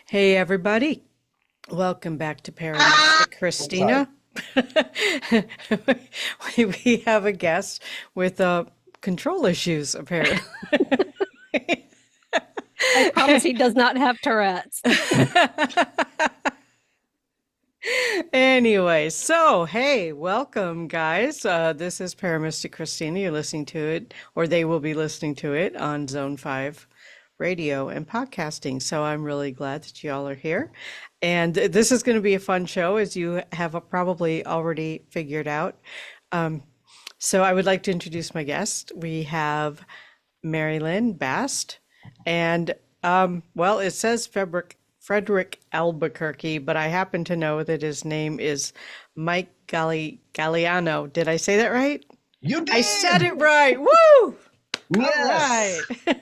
Hey, everybody. Welcome back to Paranormal Sorry. Christina. we have a guest with control issues, apparently. I promise he does not have Tourette's. Anyway, so hey, welcome, guys. This is Paramystic Christina. You're listening to it, or they will be listening to it on Zone 5 radio and podcasting. So I'm really glad that you all are here. And this is going to be a fun show, as you have probably already figured out. So I would like to introduce my guest. We have MaryLynn Bast, and well, it says Frederick Albuquerque, but I happen to know that his name is Mike Galliano. Did I say that right? You I said did! it right. Woo! All right. Yes!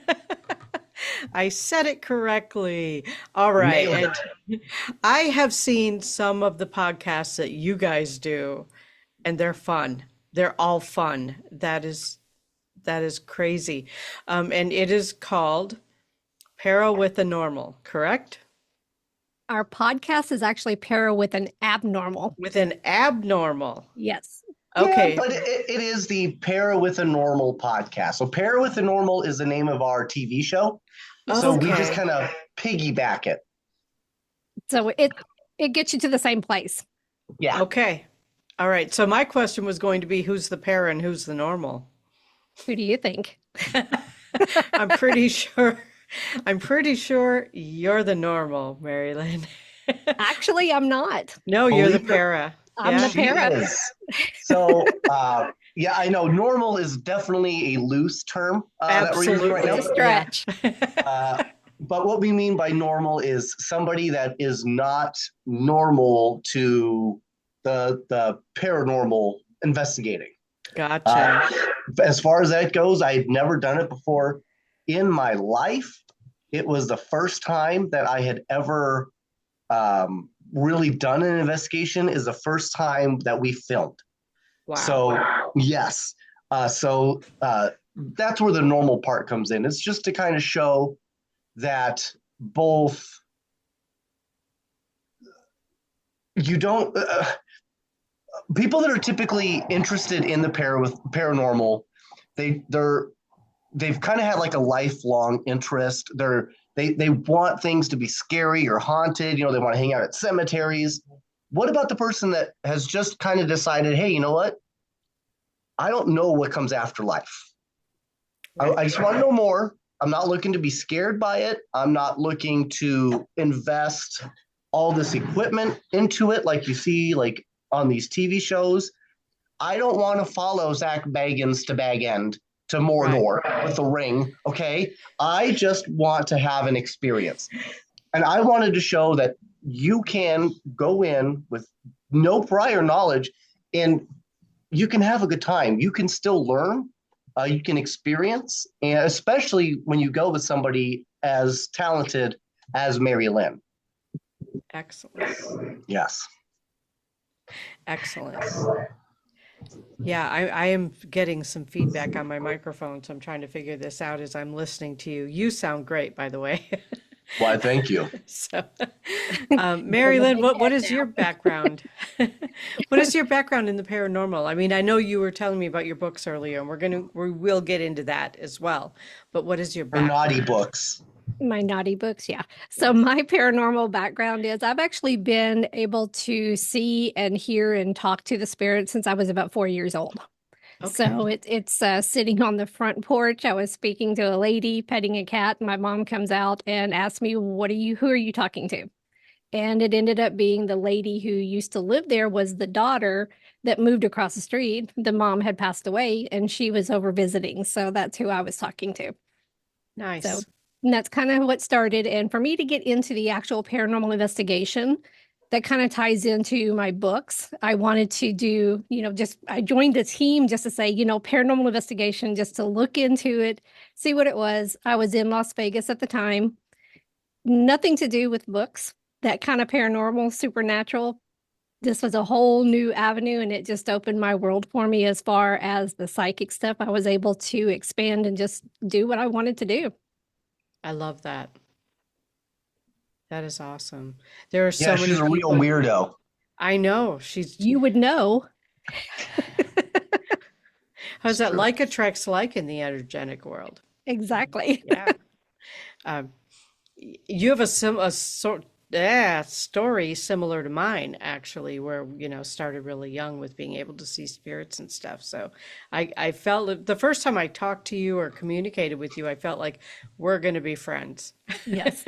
I said it correctly. All right. Nailed And it. I have seen some of the podcasts that you guys do, and they're fun. They're all fun. That is crazy. And it is called Para with a Normal, correct? Our podcast is actually para with an abnormal. With an abnormal. Yes. Yeah, Okay. but it is the Para with a Normal podcast. So, Para with a Normal is the name of our TV show. So, we just Okay. kind of piggyback it. So it gets you to the same place. Yeah. Okay. All right. So my question was going to be who's the para and who's the normal? Who do you think? I'm pretty sure I'm pretty sure you're the normal, Marilyn. Actually, I'm not. No, you're the Believe it, para. I'm the Yeah. she para. is. So, yeah, I know normal is definitely a loose term that we're using right Absolutely. now. It's a stretch. Uh, but what we mean by normal is somebody that is not normal to the paranormal investigating. Gotcha. Uh, as far as that goes, I had never done it before in my life. It was the first time that I had ever really done an investigation. Is the first time that we filmed. Wow. So yes, so that's where the normal part comes in. It's just to kind of show that both you don't people that are typically interested in the paranormal, they're they've kind of had like a lifelong interest. They want things to be scary or haunted. They want to hang out at cemeteries. What about the person that has just kind of decided, hey, you know what? I don't know what comes after life. I Right. just want to know more. I'm not looking to be scared by it. I'm not looking to invest all this equipment into it like you see like on these TV shows. I don't want to follow Zach Bagans to Bag End to Right. Mordor with a ring. Okay. I just want to have an experience. And I wanted to show that you can go in with no prior knowledge and you can have a good time. You can still learn, you can experience, and especially when you go with somebody as talented as Mary Lynn. Excellent. Yes. Excellent. Yeah, I am getting some feedback on my microphone, so I'm trying to figure this out as I'm listening to you. You sound great, by the way. Why, thank you. So, Give him Mary a Lynn, big what head is your now. background? What is your background in the paranormal? I mean, I know you were telling me about your books earlier, and we will get into that as well. But what is your Or naughty background? books. My naughty books, yeah. So my paranormal background is I've actually been able to see and hear and talk to the spirits since I was about 4 years old. Okay. So it's sitting on the front porch. I was speaking to a lady, petting a cat. My mom comes out and asks me, who are you talking to?" And it ended up being the lady who used to live there was the daughter that moved across the street. The mom had passed away and she was over visiting. So that's who I was talking to. So Nice. and that's kind of what started. And for me to get into the actual paranormal investigation, that kind of ties into my books. I wanted to do, I joined the team just to say, paranormal investigation, just to look into it, see what it was. I was in Las Vegas at the time, nothing to do with books, that kind of paranormal, supernatural. This was a whole new avenue, and it just opened my world for me as far as the psychic stuff. I was able to expand and just do what I wanted to do. I love that. That is awesome. There are Yeah, so she's many a real people. weirdo. I know. She's, You would know. how's It's that? true. Like attracts like in the energetic world. Exactly. Yeah. Um, you have a sort story similar to mine, actually, where, started really young with being able to see spirits and stuff. So I felt the first time I talked to you or communicated with you, I felt like we're going to be friends. Yes.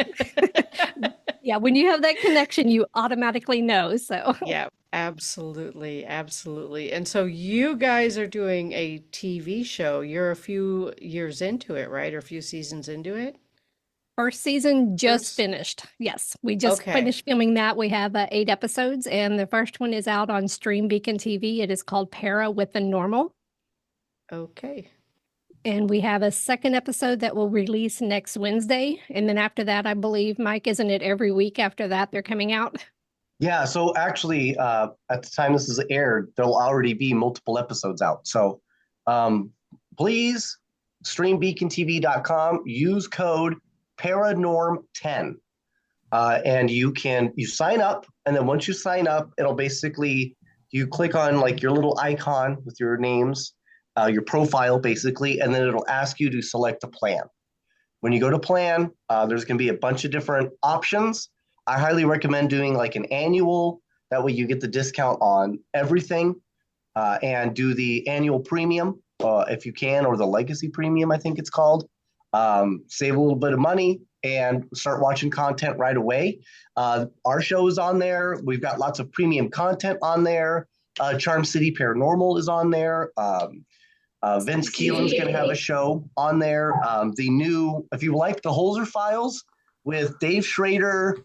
Yeah, when you have that connection, you automatically know. So Yeah, absolutely, absolutely. And so you guys are doing a TV show. You're a few years into it, right? Or a few seasons into it? first season just First. finished. Yes, we just Okay. finished filming that. We have 8 episodes, and the first one is out on Stream Beacon TV. It is called Para with the Normal. Okay. And we have a second episode that will release next Wednesday. And then after that, I believe, Mike, isn't it every week after that they're coming out? Yeah, so actually, at the time this is aired, there'll already be multiple episodes out. So um, please streambeacontv.com, use code paranorm10. And you sign up, and then once you sign up, it'll basically you click on like your little icon with your names, your profile basically, and then it'll ask you to select a plan. When you go to plan, there's going to be a bunch of different options. I highly recommend doing like an annual. That way you get the discount on everything, and do the annual premium if you can, or the legacy premium, I think it's called. Save a little bit of money and start watching content right away. Our show is on there. We've got lots of premium content on there. Charm City Paranormal is on there. Vince Keelan's going to have a show on there. If you like the Holzer Files with Dave Schrader,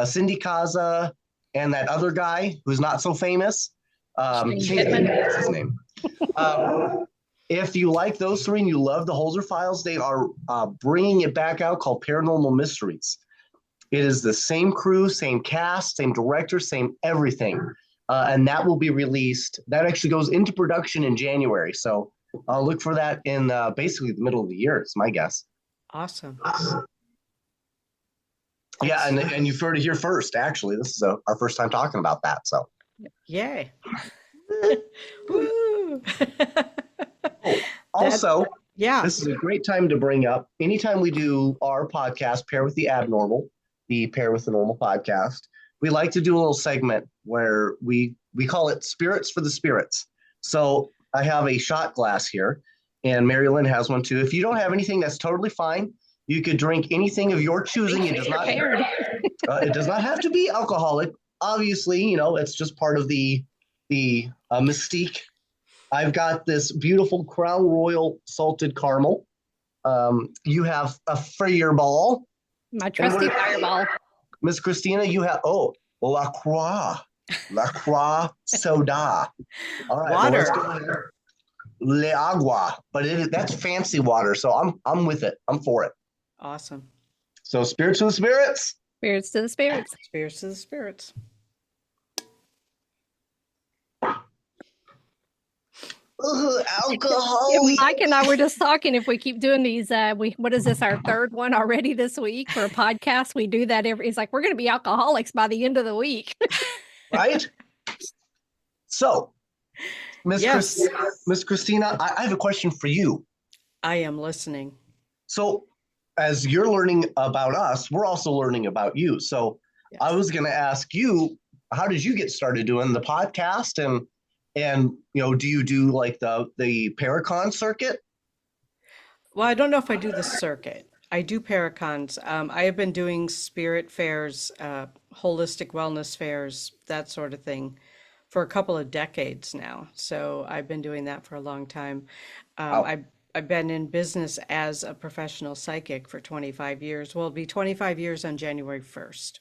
Cindy Kaza, and that other guy who's not so famous, Shane Pittman. what's his name? If you like those three and you love the Holzer Files, they are bringing it back out called Paranormal Mysteries. It is the same crew, same cast, same director, same everything. And that will be released. That actually goes into production in January. So I'll look for that in basically the middle of the year, it's my guess. Awesome. Yeah, and you've heard it here first, actually. This is our first time talking about that. So, Yay. Woo. oh, also, Yeah. this is a great time to bring up anytime we do our podcast, Pair with the Abnormal, the Pair with the Normal podcast, we like to do a little segment where we call it Spirits for the Spirits. So I have a shot glass here, and MaryLynn has one too. If you don't have anything, that's totally fine. You could drink anything of your choosing. It does not have to be alcoholic. Obviously, it's just part of the mystique. I've got this beautiful Crown Royal salted caramel. You have a Fireball. My trusty Fireball. Miss Christina, you have La Croix. La Croix soda. All right. Water. Let's go ahead. Le Agua. But that's fancy water, so I'm with it. I'm for it. Awesome. So spirits to the spirits. Spirits to the spirits. Spirits to the spirits. Alcohol. Yeah, Mike and I were just talking. If we keep doing these, what is this, our third one already this week for a podcast? We do that every. It's like we're going to be alcoholics by the end of the week, Right? So, Yes. Miss Christina, I have a question for you. I am listening. So, as you're learning about us, we're also learning about you. So, Yes. I was going to ask you, how did you get started doing the podcast, and do you do like the Paracon circuit? Well, I don't know if I do the circuit. I do paracons. I have been doing spirit fairs, holistic wellness fairs, that sort of thing, for a couple of decades now. So I've been doing that for a long time. Wow. I've been in business as a professional psychic for 25 years. Well, it'll be 25 years on January 1st.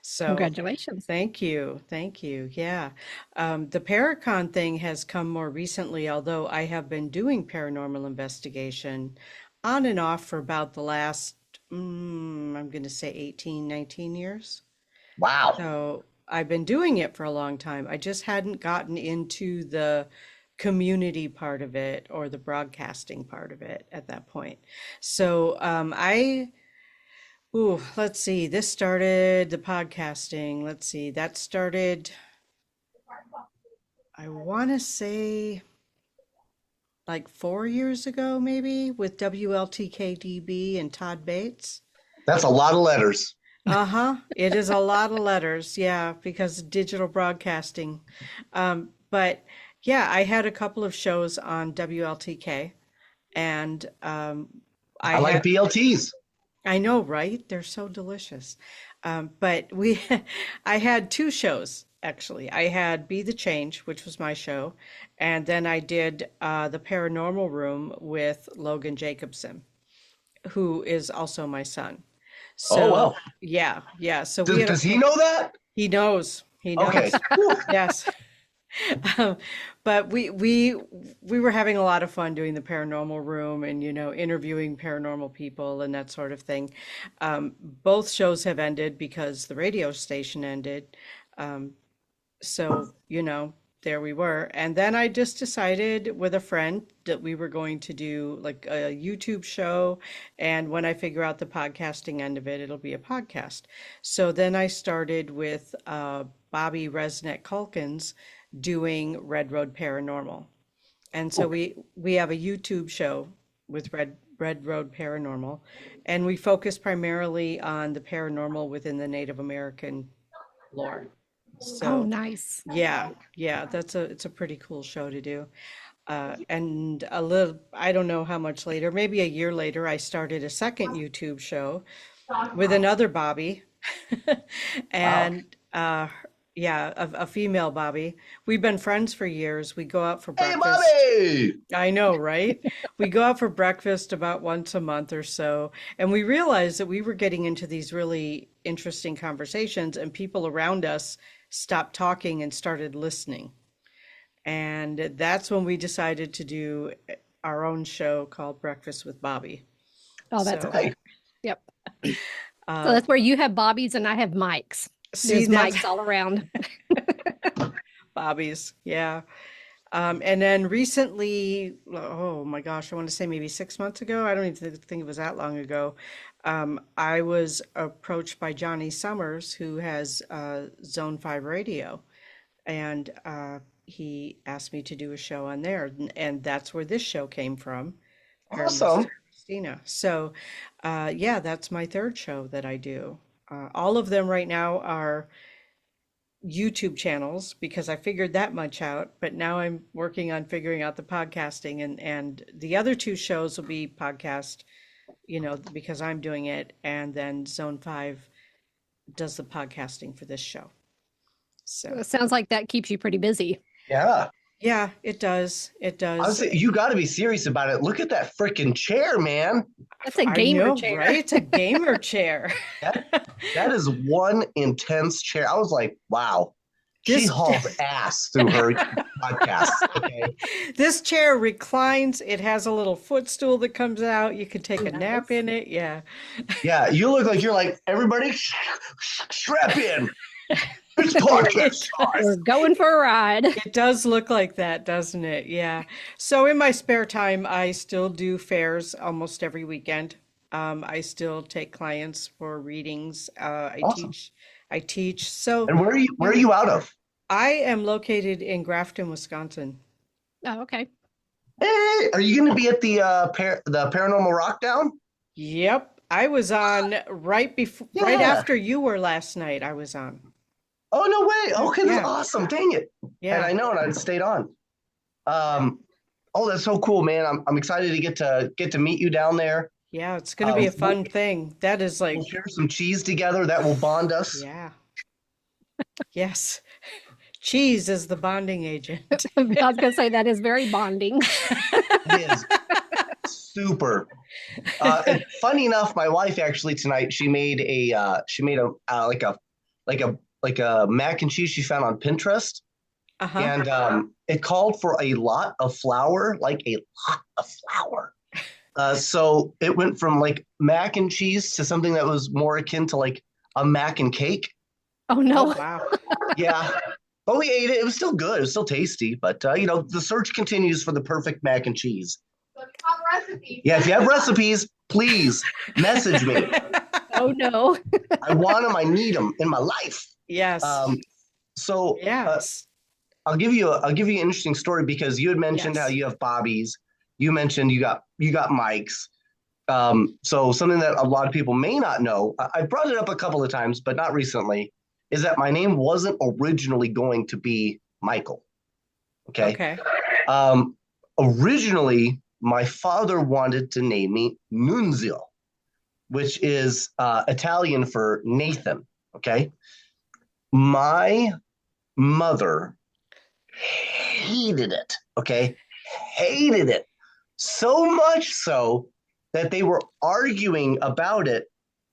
So congratulations. thank you. Thank you. Yeah. The Paracon thing has come more recently, although I have been doing paranormal investigation on and off for about the last, I'm going to say 18, 19 years. Wow. So I've been doing it for a long time. I just hadn't gotten into the community part of it or the broadcasting part of it at that point. So I Ooh, let's see. This started the podcasting. Let's see. That started, I want to say like 4 years ago, maybe with WLTKDB and Todd Bates. That's a lot of letters. Uh-huh. It is a lot of letters, yeah, because of digital broadcasting. But yeah, I had a couple of shows on WLTK and I I like had BLTs. I know, right? They're so delicious. But we I had two shows actually. I had Be the Change, which was my show, and then I did the Paranormal Room with Logan Jacobson, who is also my son. Oh, So well. yeah, yeah. So we Does, had a does he know that? he knows. He Okay. knows. Yes. Um, but we were having a lot of fun doing the paranormal room and interviewing paranormal people and that sort of thing. Both shows have ended because the radio station ended. Um, so there we were. And then I just decided with a friend that we were going to do like a YouTube show. And when I figure out the podcasting end of it, it'll be a podcast. So then I started with Bobby Resnick Culkins doing Red Road Paranormal. And so we have a YouTube show with Red Road Paranormal, and we focus primarily on the paranormal within the Native American lore. Oh, So nice. yeah, yeah, it's a pretty cool show to do. And a little, I don't know how much later, maybe a year later, I started a second YouTube show with another Bobby, Wow. and yeah, a female Bobby. We've been friends for years. We go out for Hey, breakfast. Bobby! I know, right? We go out for breakfast about once a month or so, and we realized that we were getting into these really interesting conversations, and people around us stopped talking and started listening. And that's when we decided to do our own show called Breakfast with Bobby. Oh, that's So, cool. Hey, Yep. So uh, that's where you have Bobbies and I have mics. see, There's that's mics all around. Bobby's, yeah. And then recently, oh my gosh, I want to say maybe 6 months ago. I don't even think it was that long ago. I was approached by Johnny Summers, who has Zone 5 Radio, and he asked me to do a show on there. And that's where this show came from, awesome. Mystic Christina. So, yeah, that's my third show that I do. All of them right now are YouTube channels because I figured that much out, but now I'm working on figuring out the podcasting and the other two shows will be podcast, because I'm doing it, and then Zone 5 does the podcasting for this show. So, It sounds like that keeps you pretty busy. Yeah. yeah, it does. It I does. was you got to be serious about it. Look at that freaking chair, man. That's a I gamer know, chair. right? It's a gamer chair. That, that is one intense chair. I was like, wow. She This hauls ass through her podcast. Okay. this chair reclines. It has a little footstool that comes out. You can take a nap Nice. in it. Yeah. Yeah, you look like you're like, everybody strap in. It's podcast time. We're going for a ride. It does look like that, doesn't it? Yeah. So in my spare time, I still do fairs almost every weekend. I still take clients for readings. I Awesome. teach. I teach. So And where are you out of? I am located in Grafton, Wisconsin. Oh, okay. Hey, are you going to be at the the Paranormal Rockdown? Yep. I was on right Yeah. after you were last night. I was on. Oh, no way. Okay, that's Yeah. awesome. Dang it. And Yeah. I know, and I stayed on. Oh, that's so cool, man. I'm excited to get to meet you down there. Yeah. It's going to be a We'll, fun thing. That is like, we'll share some cheese together. That will bond us. yeah. Yes. Cheese is the bonding agent. I was going to say that is very bonding. It is super. And funny enough, my wife actually tonight she made like a mac and cheese she found on Pinterest, Uh-huh. and it called for a lot of flour, like a lot of flour. So it went from like mac and cheese to something that was more akin to like a mac and cake. Oh, Oh, no. wow. Yeah. But we ate it. It was still good. It was still tasty. But, the search continues for the perfect mac and cheese. Yeah, if you have recipes, please message me. Oh no. I want them. I need them in my life. Yes. Um, so Yes. I'll give you an interesting story because you had mentioned how Yes. you have Bobbies. You mentioned you got Mikes. So something that a lot of people may not know, I brought it up a couple of times, but not recently, is that my name wasn't originally going to be Michael. Okay. Okay. Originally, my father wanted to name me Nunzio, which is Italian for Nathan. Okay. My mother hated it. Okay. Hated it. So much so that they were arguing about it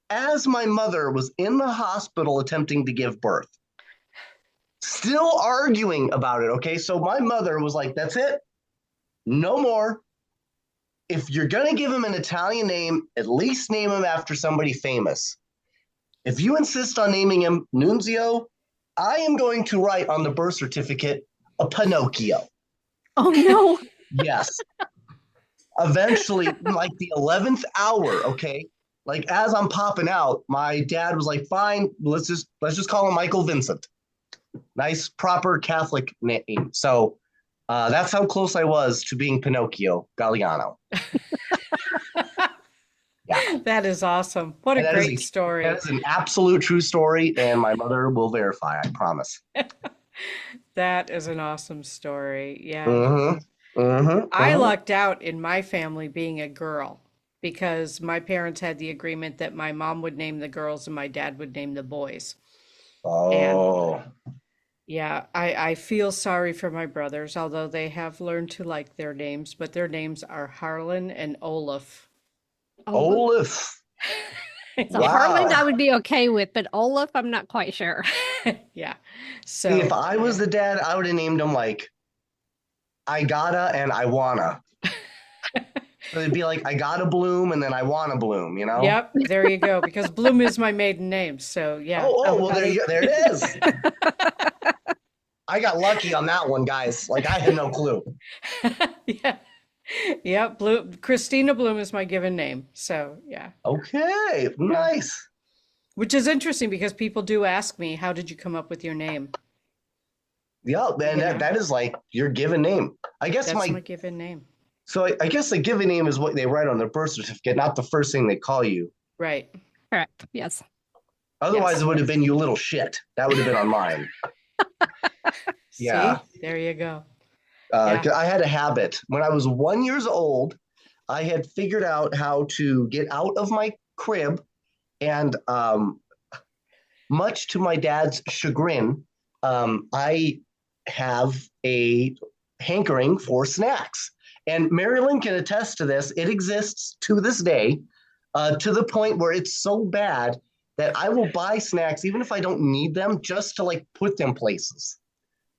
as my mother was in the hospital attempting to give birth. Still arguing about it. Okay. So my mother was like, that's it. No more. If you're going to give him an Italian name, at least name him after somebody famous. If you insist on naming him Nunzio, I am going to write on the birth certificate a Pinocchio. Oh no. Yes. Eventually, like the 11th hour, okay, like as I'm popping out, my dad was like, fine, let's just call him Michael Vincent. Nice, proper Catholic name. So that's how close I was to being Pinocchio Galliano. Yeah. That is awesome. What a And great story. that is an absolute true story, and my mother will verify, I promise. That is an awesome story. Yeah. Mm-hmm. Mm-hmm. I Mm-hmm. lucked out in my family being a girl because my parents had the agreement that my mom would name the girls and my dad would name the boys. And Oh. yeah, I feel sorry for my brothers, although they have learned to like their names, but their names are Harlan and Olaf. Olaf. Olaf. So Yeah. Harland I Wow. would be okay with, but Olaf, I'm not quite sure. Yeah. See, if So, I was yeah. the dad, I would have named him like I gotta and I wanna. So it'd be like I gotta bloom and then I wanna bloom, you know? Yep, there you go. Because Bloom is my maiden name. So, yeah. Well, there you go. There it is. I got lucky on that one, guys. Like I had no clue. Yeah. Yeah, Bloom, Christina Bloom is my given name. So, yeah. Okay, Yeah. nice. Which is interesting because people do ask me, how did you come up with your name? Yeah, man, You know, that is like your given name. I guess that's my my given name. so I guess the given name is what they write on their birth certificate, not the first thing they call you. Right. Correct. Yes. Otherwise, Yes. it would have been you little shit. That would have been on mine. Yeah. See, there you go. Yeah. 'Cause I had a habit. When I was 1 year old, I had figured out how to get out of my crib, and much to my dad's chagrin, I have a hankering for snacks. And MaryLynn can attest to this. It exists to this day, to the point where it's so bad that I will buy snacks even if I don't need them, just to like put them places.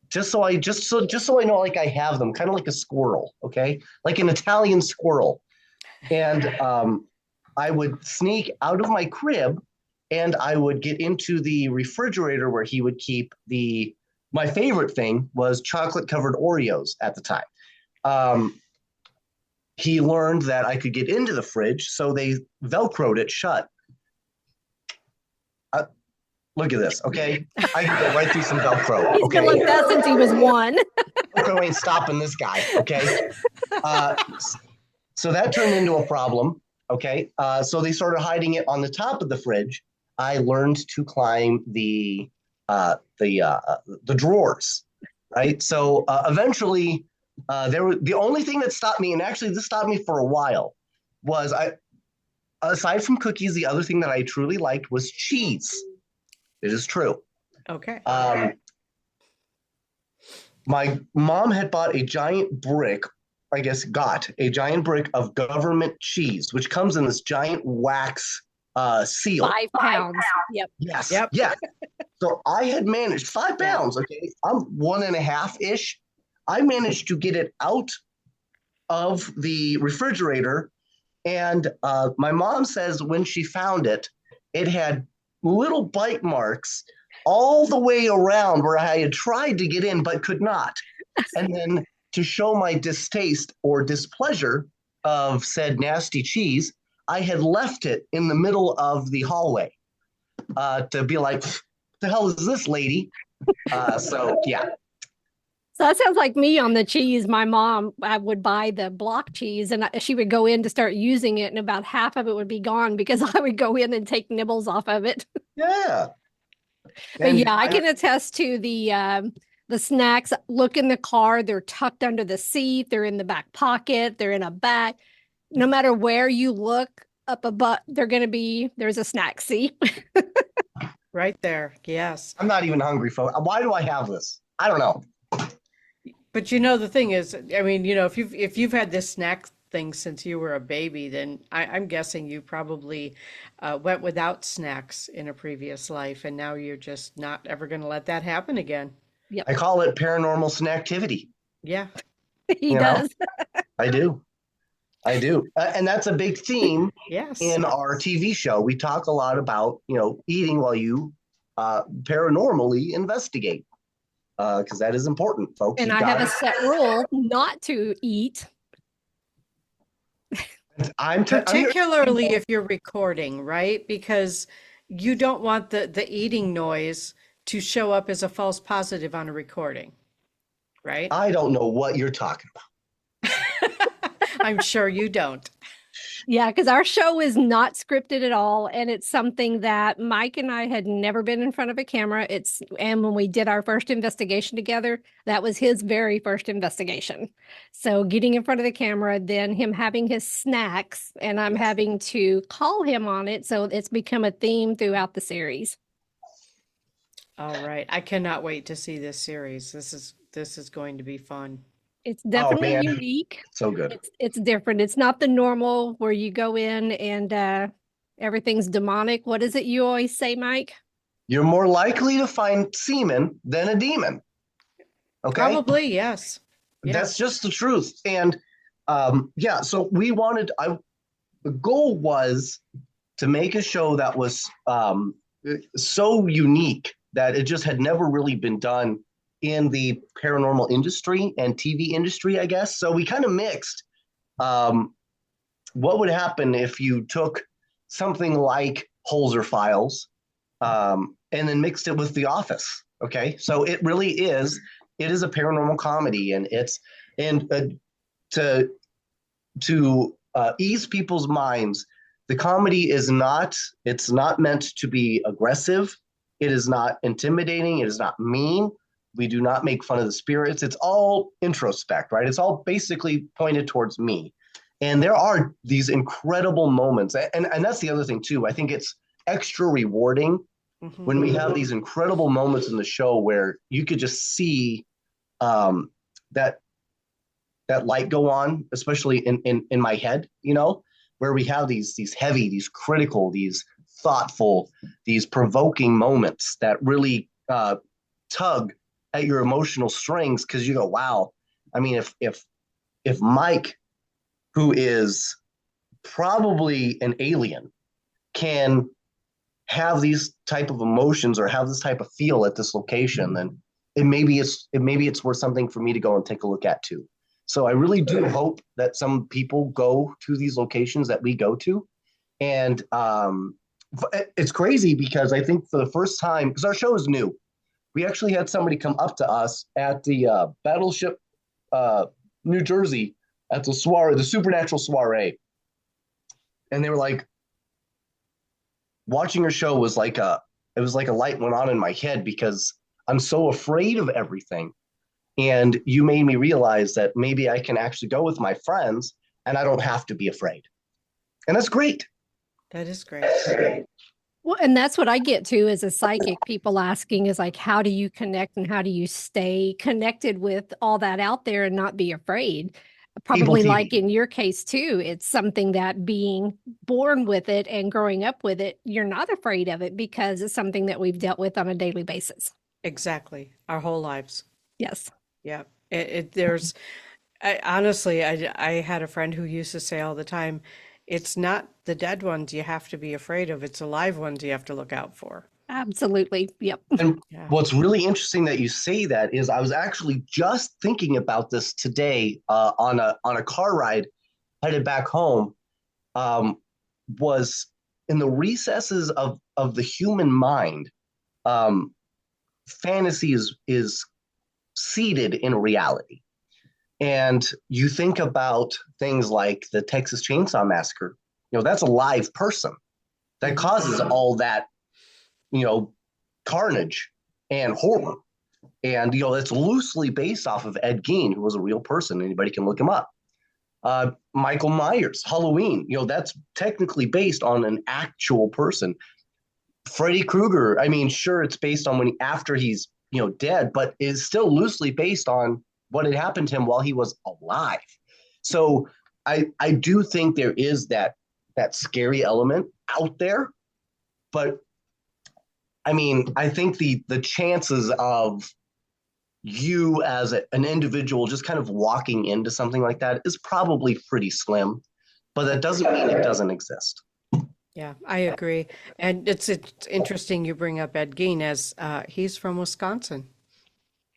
Just so I know like I have them, kind of like a squirrel, okay? Like an Italian squirrel. And I would sneak out of my crib and I would get into the refrigerator where he would keep my favorite thing was chocolate covered Oreos at the time. Um, he learned that I could get into the fridge, so they Velcroed it shut. Look at this, okay? I can go right through some Velcro, He's been like okay? that since he was one. Velcro ain't stopping this guy, okay? Uh, so that turned into a problem, okay? So they started hiding it on the top of the fridge. I learned to climb the drawers, right? So eventually, the only thing that stopped me, and actually this stopped me for a while, was aside from cookies, the other thing that I truly liked was cheese. It is true. Okay. My mom had bought a giant brick, I guess got a giant brick of government cheese, which comes in this giant wax seal. 5 pounds. Yep. Yes. Yep. Yeah. So I had managed 5 Yeah. pounds. Okay. I'm 1.5-ish. I managed to get it out of the refrigerator. And my mom says when she found it, it had little bite marks all the way around where I had tried to get in but could not. And then to show my distaste or displeasure of said nasty cheese, I had left it in the middle of the hallway to be like, what the hell is this lady? So yeah. So that sounds like me on the cheese. My mom, I would buy the block cheese and she would go in to start using it, and about half of it would be gone because I would go in and take nibbles off of it. Yeah. But And yeah, I can attest to the snacks. Look in the car, they're tucked under the seat, they're in the back pocket, they're in a bag. No matter where you look up above, there's a snack seat. Right there. Yes. I'm not even hungry, folks. Why do I have this? I don't know. But the thing is, I mean, if you've had this snack thing since you were a baby, then I'm guessing you probably went without snacks in a previous life, and now you're just not ever going to let that happen again. Yep. I call it paranormal snacktivity. Yeah. He does. I do. I do. And that's a big theme Yes. in our TV show. We talk a lot about, eating while you paranormally investigate, because that is important, folks. And You I have gotta- a set rule not to eat. I'm Particularly if you're recording, right? Because you don't want the eating noise to show up as a false positive on a recording, right? I don't know what you're talking about. I'm sure you don't. Yeah, because our show is not scripted at all. And it's something that Mike and I had never been in front of a camera. And when we did our first investigation together, that was his very first investigation. So getting in front of the camera, then him having his snacks, and I'm having to call him on it. So it's become a theme throughout the series. All right. I cannot wait to see this series. This is going to be fun. It's definitely man. unique. So good. It's different. It's not the normal where you go in and everything's demonic. What is it you always say, Mike? You're more likely to find semen than a demon. Okay? Probably, yes. Yeah. That's just the truth. And so the goal was to make a show that was so unique that it just had never really been done in the paranormal industry and TV industry, I guess. So we kind of mixed what would happen if you took something like Holzer Files and then mixed it with The Office. Okay, so it is a paranormal comedy, and to ease people's minds, the comedy it's not meant to be aggressive. It is not intimidating. It is not mean. We do not make fun of the spirits. It's all introspect, right? It's all basically pointed towards me. And there are these incredible moments. And that's the other thing, too. I think it's extra rewarding when we have these incredible moments in the show where you could just see that light go on, especially in my head, where we have these heavy, these critical, these thoughtful, these provoking moments that really tug at your emotional strings, because you go, wow. I mean, if Mike, who is probably an alien, can have these type of emotions or have this type of feel at this location, then maybe it's worth something for me to go and take a look at too. So I really do hope that some people go to these locations that we go to. And it's crazy because I think for the first time, because our show is new, we actually had somebody come up to us at the Battleship, New Jersey, at the Supernatural Soiree. And they were like, watching your show was like a light went on in my head because I'm so afraid of everything. And you made me realize that maybe I can actually go with my friends and I don't have to be afraid. And that's great. That is great. Well, and that's what I get to as a psychic. People asking is like, how do you connect and how do you stay connected with all that out there and not be afraid? Probably like in your case too, it's something that being born with it and growing up with it, you're not afraid of it because it's something that we've dealt with on a daily basis. Exactly. Our whole lives. Yes. Yeah. Honestly, I had a friend who used to say all the time, it's not the dead ones you have to be afraid of, it's the live ones you have to look out for. Absolutely. Yep. And what's really interesting that you say that is I was actually just thinking about this today on a car ride headed back home. was in the recesses of the human mind. Um, Fantasy is seated in reality. And you think about things like the Texas Chainsaw Massacre, that's a live person that causes all that, carnage and horror. And, it's loosely based off of Ed Gein, who was a real person. Anybody can look him up. Michael Myers, Halloween, that's technically based on an actual person. Freddy Krueger, I mean, sure, it's based on after he's, dead, but it's still loosely based on what had happened to him while he was alive. So I do think there is that scary element out there, but I mean, I think the chances of you as an individual just kind of walking into something like that is probably pretty slim, but that doesn't mean it doesn't exist. Yeah, I agree. And it's interesting you bring up Ed Gein as he's from Wisconsin.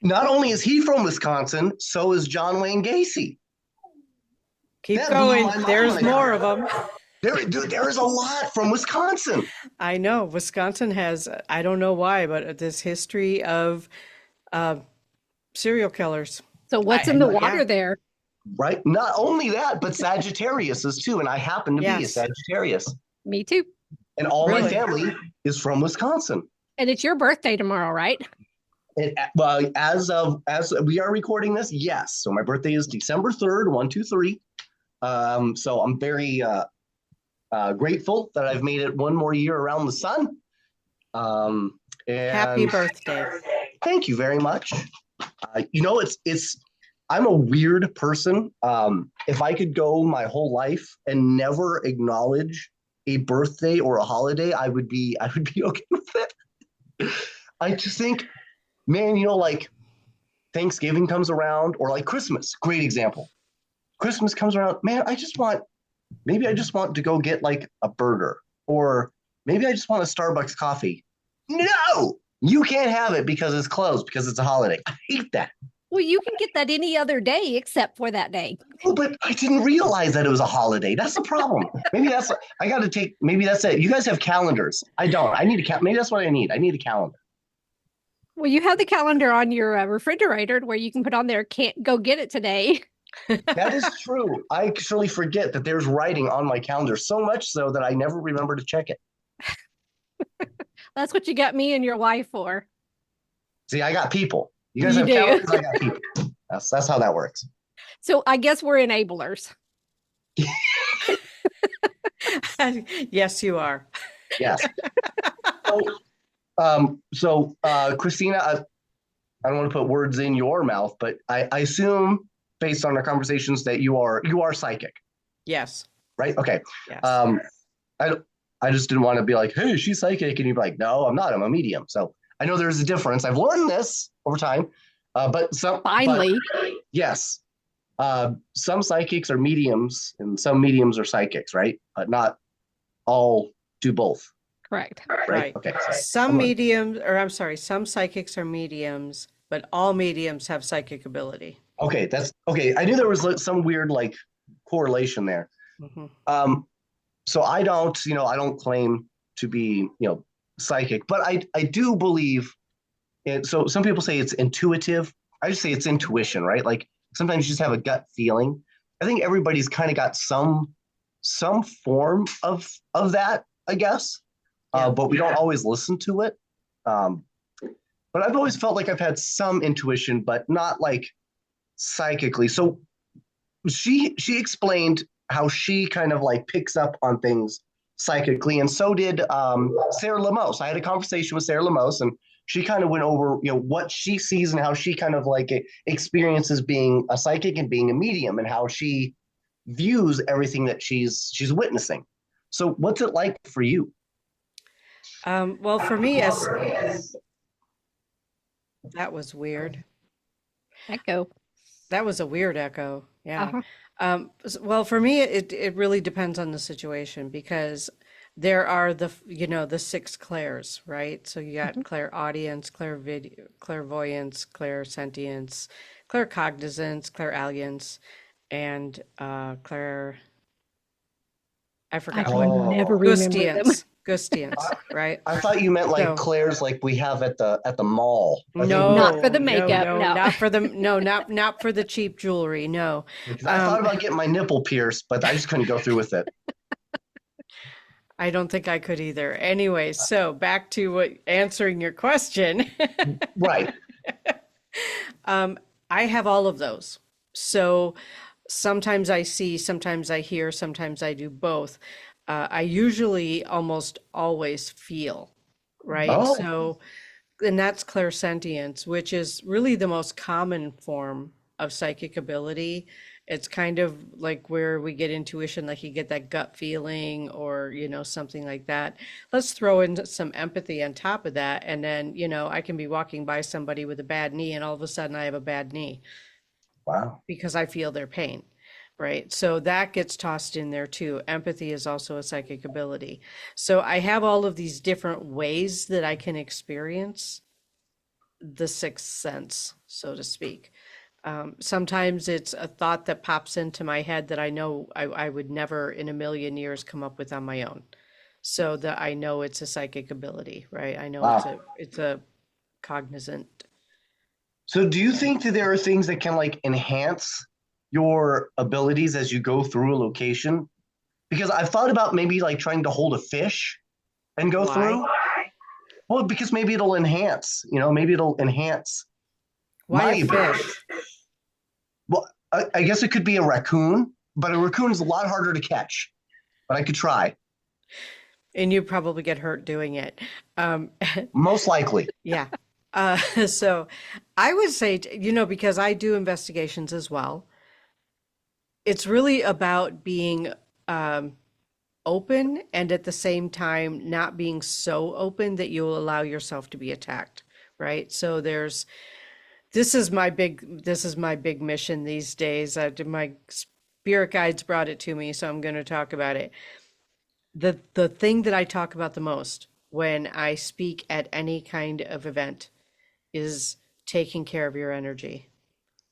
Not only is he from Wisconsin, so is John Wayne Gacy. Keep going. There's more of them. There is a lot from Wisconsin. I know. Wisconsin has, I don't know why, but this history of serial killers. So what's in the water there? Right. Not only that, but Sagittarius is too. And I happen to be a Sagittarius. Me too. And all my family is from Wisconsin. And it's your birthday tomorrow, right? Well, as we are recording this, yes. So my birthday is December 3rd, 123. So I'm very grateful that I've made it one more year around the sun. And happy birthday. Thank you very much. I'm a weird person. If I could go my whole life and never acknowledge a birthday or a holiday, I would be okay with it. I just think, man, like Thanksgiving comes around, or like Christmas, great example. Christmas comes around, man, maybe I just want to go get like a burger, or maybe I just want a Starbucks coffee. No, you can't have it because it's closed, because it's a holiday. I hate that. Well, you can get that any other day except for that day. Oh, but I didn't realize that it was a holiday. That's the problem. Maybe that's it. You guys have calendars. I don't. I need a maybe that's what I need. I need a calendar. Well, you have the calendar on your refrigerator where you can put on there, can't go get it today. That is true. I actually forget that there's writing on my calendar, so much so that I never remember to check it. That's what you got me and your wife for. See, I got people. You guys have calendars, I got people. That's how that works. So I guess we're enablers. Yes, you are. Yes. So Christina, I don't want to put words in your mouth, but I assume, based on our conversations, that you are psychic. Yes. Right? Okay. Yes. I just didn't want to be like, hey, she's psychic, and you'd be like, no, I'm not. I'm a medium. So I know there's a difference. I've learned this over time, finally. Yes. Some psychics are mediums, and some mediums are psychics, right? But not all do both. Correct. Right. Okay. Some psychics are mediums, but all mediums have psychic ability. Okay, that's okay. I knew there was some weird correlation there. Mm-hmm. So I don't claim to be psychic, but I do believe it. So some people say it's intuitive. I just say it's intuition, right? Like sometimes you just have a gut feeling. I think everybody's kind of got some form of that, I guess. But we don't always listen to it. But I've always felt like I've had some intuition, but not like psychically. So she explained how she kind of picks up on things psychically, and so did Sarah Lemos. I had a conversation with Sarah Lemos, and she kind of went over what she sees and how she kind of experiences being a psychic and being a medium, and how she views everything that she's witnessing. So what's it like for you? Well, for me, that was weird. Echo. That was a weird echo. Yeah. Uh-huh. Well, for me, it really depends on the situation, because there are the 6 clairs, right? So you got clairaudience, clairvoyance, clairsentience, claircognizance, clairalience, and I I forgot what. can never Oh, remember them. Gustians, I, right? I thought you meant like So Claire's, like we have at the mall. I think we Not get. for no, the no, makeup, no, no. not for the no, not for the cheap jewelry. No. Because I thought Um, about getting my nipple pierced, but I just couldn't go through with it. I don't think I could either. Anyway, so back to what answering your question. Right. Um, I have all of those. So sometimes I see, sometimes I hear, sometimes I do both. I usually almost always feel, right? Oh, So, and that's clairsentience, which is really the most common form of psychic ability. It's kind of like where we get intuition, like you get that gut feeling or, something like that. Let's throw in some empathy on top of that. And then, I can be walking by somebody with a bad knee and all of a sudden I have a bad knee wow. because I feel their pain, right? So that gets tossed in there too. Empathy is also a psychic ability. So I have all of these different ways that I can experience the sixth sense, so to speak. Sometimes it's a thought that pops into my head that I know I would never in a million years come up with on my own. So that I know it's a psychic ability, right? I know Wow. it's a cognizant. So do you think that there are things that can like enhance your abilities as you go through a location? Because I've thought about maybe like trying to hold a fish and go Why? through. Well, because maybe it'll enhance, maybe it'll enhance Why my a ability. fish? Well, I guess it could be a raccoon, but a raccoon is a lot harder to catch. But I could try, And you probably get hurt doing it. Um, most likely. yeah. So I would say, because I do investigations as well, it's really about being um, open and at the same time not being so open that you'll allow yourself to be attacked, right? So this is my big mission these days. My spirit guides brought it to me, so I'm going to talk about it. The thing that I talk about the most when I speak at any kind of event is taking care of your energy,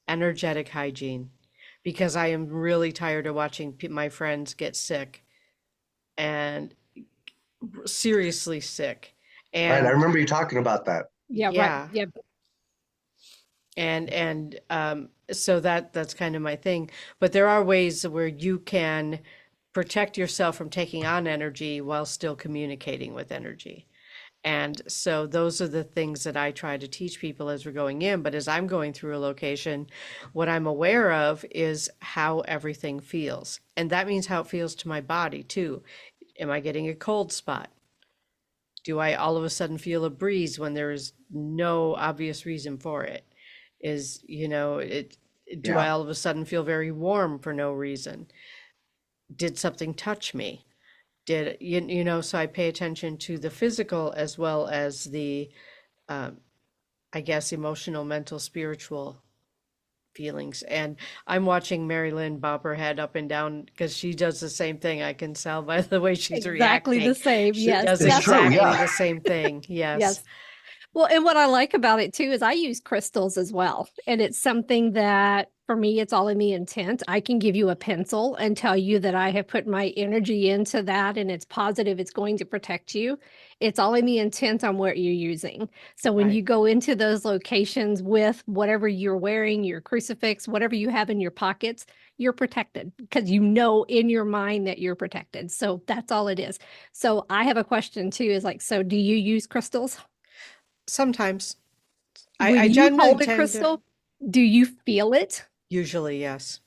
energetic hygiene, because I am really tired of watching my friends get sick and seriously sick. Right. I And remember you talking about that. Yeah, right. yeah, Yeah. so that's kind of my thing. But there are ways where you can protect yourself from taking on energy while still communicating with energy. And so those are the things that I try to teach people as we're going in. But as I'm going through a location, what I'm aware of is how everything feels. And that means how it feels to my body too. Am I getting a cold spot? Do I all of a sudden feel a breeze when there is no obvious reason for it? Do I Yeah. all of a sudden feel very warm for no reason? Did something touch me? So I pay attention to the physical as well as the um, I guess emotional, mental, spiritual feelings. And I'm watching MaryLynn bob her head up and down because she does the same thing. I can tell by the way she's Exactly the reacting. same. She Yes, does It's that's true. exactly Yeah. the same thing. Yes. yes. Well, and what I like about it too is I use crystals as well. And it's something that for me, it's all in the intent. I can give you a pencil and tell you that I have put my energy into that and it's positive, it's going to protect you. It's all in the intent on what you're using. So when Right. you go into those locations with whatever you're wearing, your crucifix, whatever you have in your pockets, you're protected because you know in your mind that you're protected. So that's all it is. So I have a question too is like, so do you use crystals? Sometimes I When you generally hold a tend to, crystal, do you feel it? usually, yes.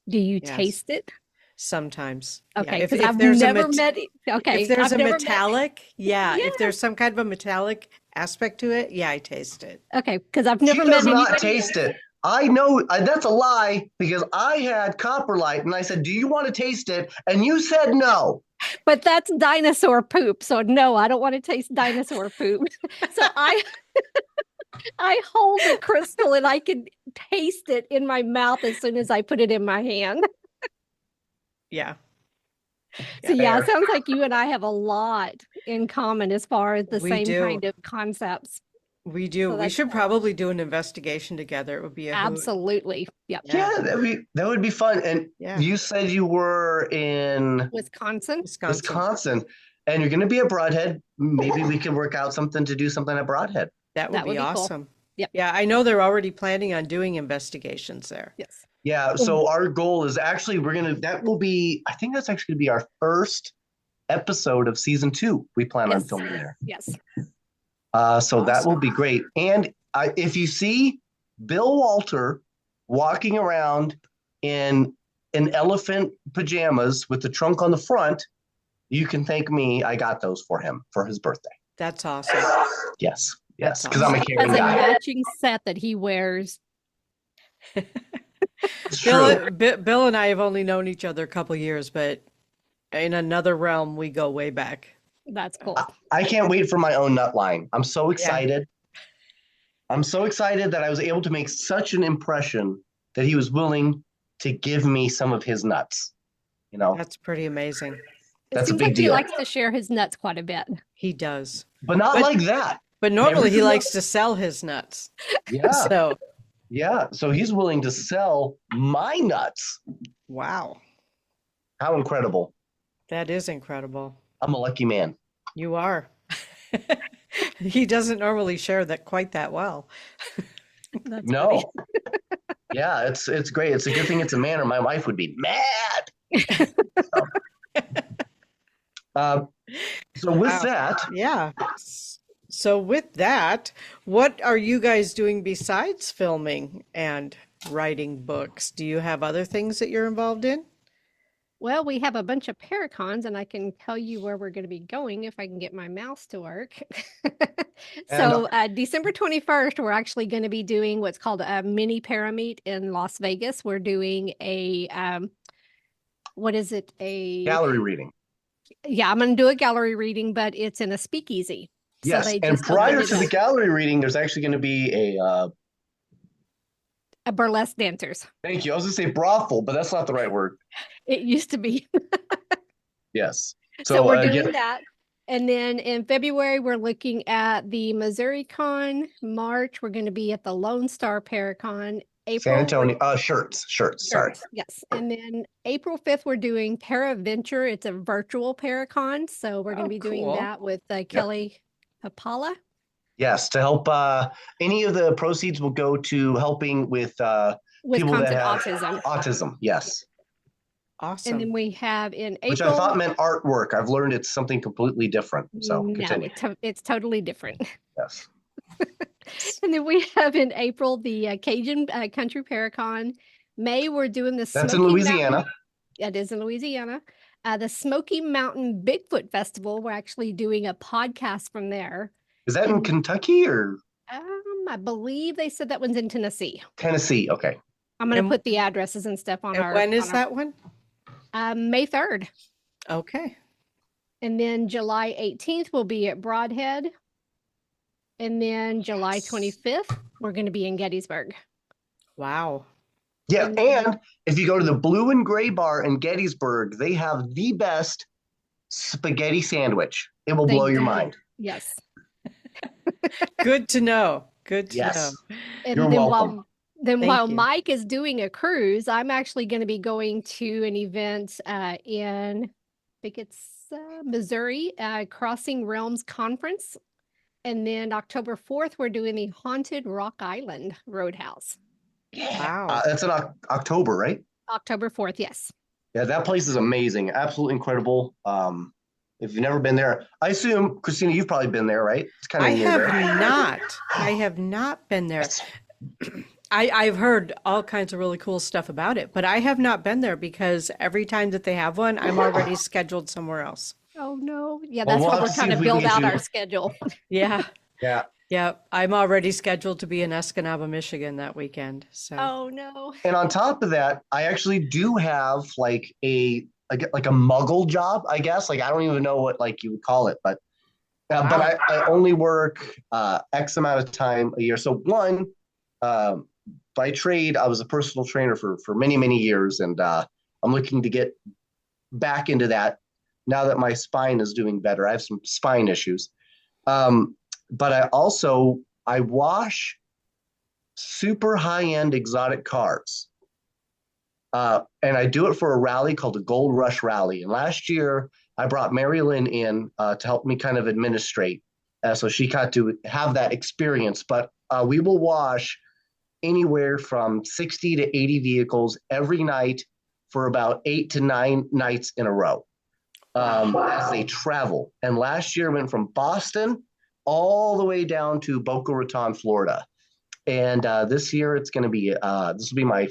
Do you Yes. taste it? Sometimes. Yeah. Okay, If because if I've there's a never met it. if Okay, there's I've a never met. metallic, yeah, Yeah. if there's some kind of a metallic aspect to it, yeah, I taste it. Okay, because I've She never does met not anybody. taste it. I know that's a lie because I had copper light and I said, "Do you want to taste it?" And you said no. But that's dinosaur poop. So no, I don't want to taste dinosaur poop. So I hold a crystal and I can taste it in my mouth as soon as I put it in my hand. Yeah. So Yeah. yeah, it Fair. sounds like you and I have a lot in common as far as the We same do. kind of concepts. We do. So We that's should probably do an investigation together. It would be a hoot. absolutely. Yep. Yeah. Yeah, that would be fun. And Yeah. you said you were in Wisconsin. Wisconsin. Wisconsin, and you're going to be at Broadhead. Maybe we can work out something to do something at Broadhead. That would That would be be cool. awesome. Yep. Yeah, I know they're already planning on doing investigations there. Yes. Yeah. So our goal is actually that will be, I think that's actually going to be our first episode of season 2. We plan on Yes. filming there. Yes. So that will be great. And if you see Bill Walter walking around in elephant pajamas with the trunk on the front, you can thank me. I got those for him for his birthday. That's awesome. Yes. That's Yes. Because I'm a Mike caring has a guy. matching set that he wears. It's true. Bill and I have only known each other a couple years, but in another realm, we go way back. That's cool. I can't wait for my own nut line. I'm so Yeah. excited. I'm so excited that I was able to make such an impression that he was willing to give me some of his nuts. You know, That's pretty amazing. It that's a seems big like he deal. likes to share his nuts quite a bit. He does. But not But- like that. But normally he Never- likes to sell his nuts. Yeah. So, Yeah. So he's willing to sell my nuts. wow. How incredible. That is incredible. I'm a lucky man. You are. He doesn't normally share that quite that well. That's No. funny. Yeah, it's great. It's a good thing it's a man or my wife would be mad. So with Wow. that, Yeah. So with that, what are you guys doing besides filming and writing books? Do you have other things that you're involved in? Well, we have a bunch of Paracons, and I can tell you where we're going to be going if I can get my mouse to work. So, December 21st, we're actually going to be doing what's called a mini parameet in Las Vegas. We're doing what is it? gallery reading. Yeah, I'm going to do a gallery reading, but it's in a speakeasy. So Yes, they and just prior opened to it the up. gallery reading, there's actually going to be A burlesque dancers. thank you. I was going to say brothel, but that's not the right word. It used to be. Yes. So we're yeah, doing that. And then in February, we're looking at the Missouri Con. March, we're going to be at the Lone Star Paracon. April, San Antonio, shirts, sorry. Yes. And then April 5th, we're doing Paraventure. It's a virtual Paracon. So we're going Oh, to be doing cool. that with Kelly Apala. Yes, to help, any of the proceeds will go to helping with people Wisconsin that have Autism. autism, yes. Awesome. And then we have in Which April. I thought meant artwork. I've learned it's something completely different. So No, continue. it's totally different. Yes. And then we have in April the Cajun Country Paracon. May, we're doing the That's in Smoky Louisiana. Mountain. It is in Louisiana. The Smoky Mountain Bigfoot Festival. We're actually doing a podcast from there. Is that in And- Kentucky or I believe they said that one's in Tennessee. Tennessee? Okay. I'm going And- to put the addresses and stuff on And our. when is on our- that one? May 3rd. Okay. And then July 18th, we'll be at Broadhead. And then July 25th, we're going to be in Gettysburg. Wow. Yeah, And- and if you go to the Blue and Gray Bar in Gettysburg, they have the best spaghetti sandwich. It will They blow your do. mind. Yes. Good to know. Good to Yes. know. And You're then welcome. Then Thank while you. Mike is doing a cruise, I'm actually going to be going to an event in, I think it's Missouri, Crossing Realms Conference. And then October 4th, we're doing the Haunted Rock Island Roadhouse. Wow. That's in October, right? October 4th, yes. Yeah, that place is amazing. Absolutely incredible. If you've never been there, I assume, Christina, you've probably been there, right? It's kind I of near have there. not. I have not been there. I've heard all kinds of really cool stuff about it, but I have not been there because every time that they have one, I'm already scheduled somewhere else. Oh, no. Yeah, Well, that's we'll why have we're to see trying if to we can build get out you- our schedule. Yeah. Yeah. Yeah. I'm already scheduled to be in Escanaba, Michigan that weekend. So Oh, no. And on top of that, I actually do have like a muggle job, I guess. Like I don't even know what like you would call it, but Wow. I only work X amount of time a year. So one, by trade, I was a personal trainer for many, many years, and I'm looking to get back into that now that my spine is doing better. I have some spine issues. But I also I wash super high-end exotic cars. And I do it for a rally called the Gold Rush Rally. And last year, I brought MaryLynn in to help me kind of administrate. So she got to have that experience. But we will wash anywhere from 60 to 80 vehicles every night for about 8 to 9 nights in a row as they travel. And last year went from Boston all the way down to Boca Raton, Florida. And this year it's going to be, this will be my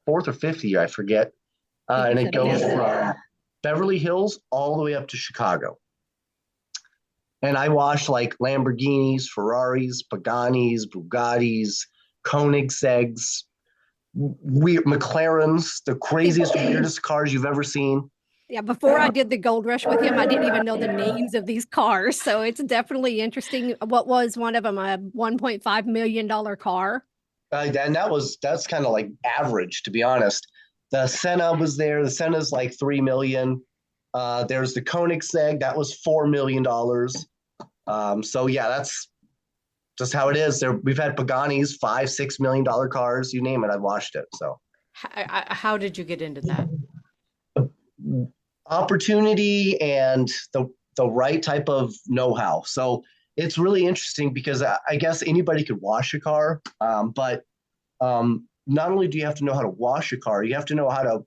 fourth or fifth year, I forget. And it goes from Beverly Hills all the way up to Chicago. And I wash like Lamborghinis, Ferraris, Paganis, Bugattis, Koenigsegg's, McLarens, the craziest, weirdest cars you've ever seen. Yeah, before I did the Gold Rush with him, I didn't even know the names of these cars. So it's definitely interesting. What was one of them, a $1.5 million car? And that's kind of like average, to be honest. The Senna was there. The Senna's like 3 million. There's the Koenigsegg, that was $4 million. So yeah, that's just how it is. We've had Paganis, $5-6 million cars, you name it, I've washed it. So how did you get into that? Opportunity and the right type of know-how. So it's really interesting because I guess anybody could wash a car, but not only do you have to know how to wash a car, you have to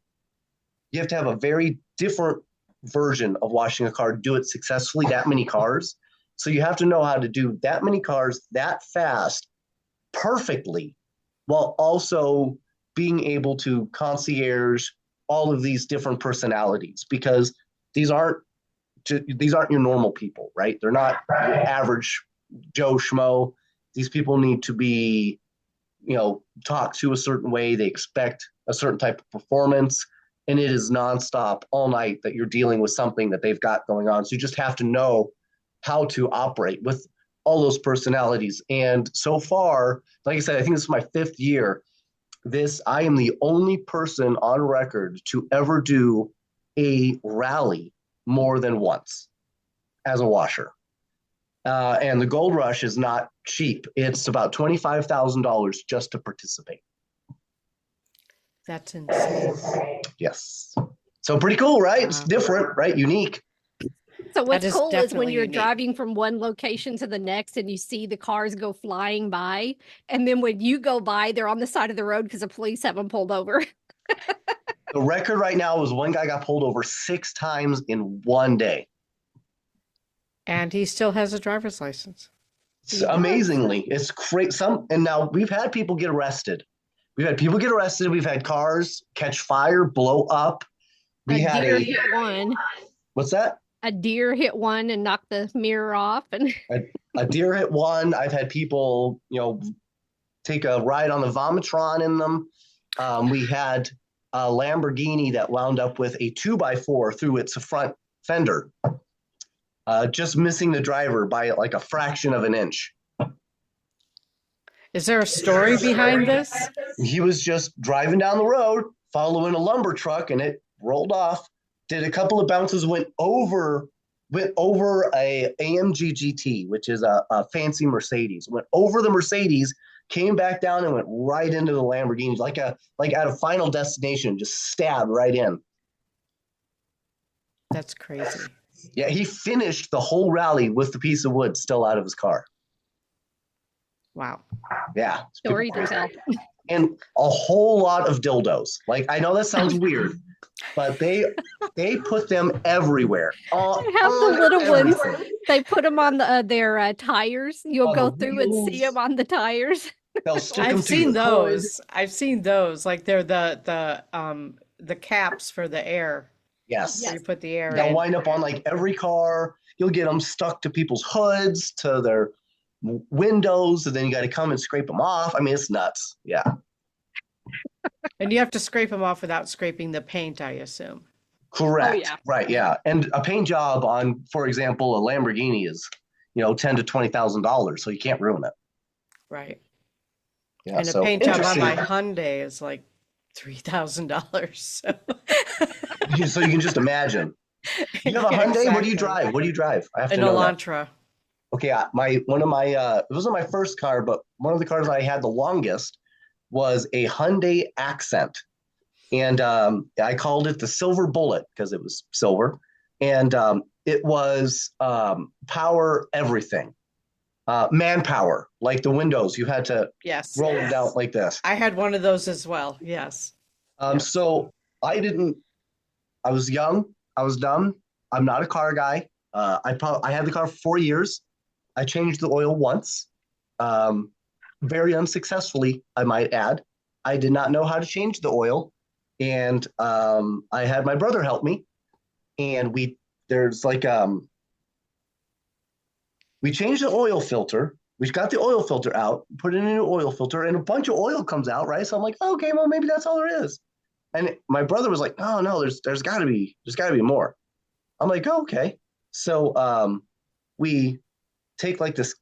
have a very different version of washing a car to do it successfully, that many cars. So you have to know how to do that many cars that fast perfectly, while also being able to concierge all of these different personalities, because these aren't your normal people, right? They're not your average Joe Schmo. These people need to be, talked to a certain way. They expect a certain type of performance, and it is nonstop all night that you're dealing with something that they've got going on. So you just have to know how to operate with all those personalities. And so far, like I said, I think this is my 5th year. I am the only person on record to ever do a rally more than once as a washer. And the Gold Rush is not cheap. It's about $25,000 just to participate. That's insane. Yes. So pretty cool, right? It's different, right? Unique. So what's cool is when you're driving from one location to the next and you see the cars go flying by. And then when you go by, they're on the side of the road because the police have them pulled over. The record right now is one guy got pulled over 6 times in one day. And he still has a driver's license. Amazingly, it's great. And now we've had people get arrested. We've had cars catch fire, blow up. Deer hit one. What's that? A deer hit one and knocked the mirror off. And a deer hit one. I've had people, take a ride on the Vomitron in them. We had a Lamborghini that wound up with a 2x4 through its front fender, just missing the driver by like a fraction of an inch. Is there a story behind this? He was just driving down the road, following a lumber truck, and it rolled off. Did a couple of bounces, went over a AMG GT, which is a fancy Mercedes. Went over the Mercedes, came back down, and went right into the Lamborghini, like at a Final Destination, just stabbed right in. That's crazy. Yeah, he finished the whole rally with the piece of wood still out of his car. Wow. Yeah. Story to tell. And a whole lot of dildos. Like, I know that sounds weird, but they put them everywhere. They have the little ones. They put them on their tires. You'll go through and see them on the tires. They'll stick I've them seen to those. I've seen those. Like they're the caps for the air. Yes. You put the air They'll in. wind up on like every car. You'll get them stuck to people's hoods, to their windows, and then you got to come and scrape them off. I mean, it's nuts. Yeah. And you have to scrape them off without scraping the paint, I assume. Correct. Oh, yeah. Right. Yeah. And a paint job on, for example, a Lamborghini is, $10,000 to $20,000, so you can't ruin it. Right. Yeah. And a paint job on my Hyundai is like $3,000. So you can just imagine. You have a Hyundai? Exactly. What do you drive? I have to An know Elantra. Okay, it wasn't my first car, but one of the cars I had the longest was a Hyundai Accent, and I called it the Silver Bullet because it was silver, and it was power everything, manpower, like the windows you had to Yes. roll them down like this. I had one of those as well. Yes. Yes. So I didn't. I was young. I was dumb. I'm not a car guy. I had the car for 4 years. I changed the oil once, um, very unsuccessfully, I might add. I did not know how to change the oil, and I had my brother help me. And there's like we changed the oil filter. We got the oil filter out, put in a new oil filter, and a bunch of oil comes out, right? So I'm like, okay, well maybe that's all there is. And my brother was like, oh no, there's got to be more. I'm like, oh, okay. So we take like this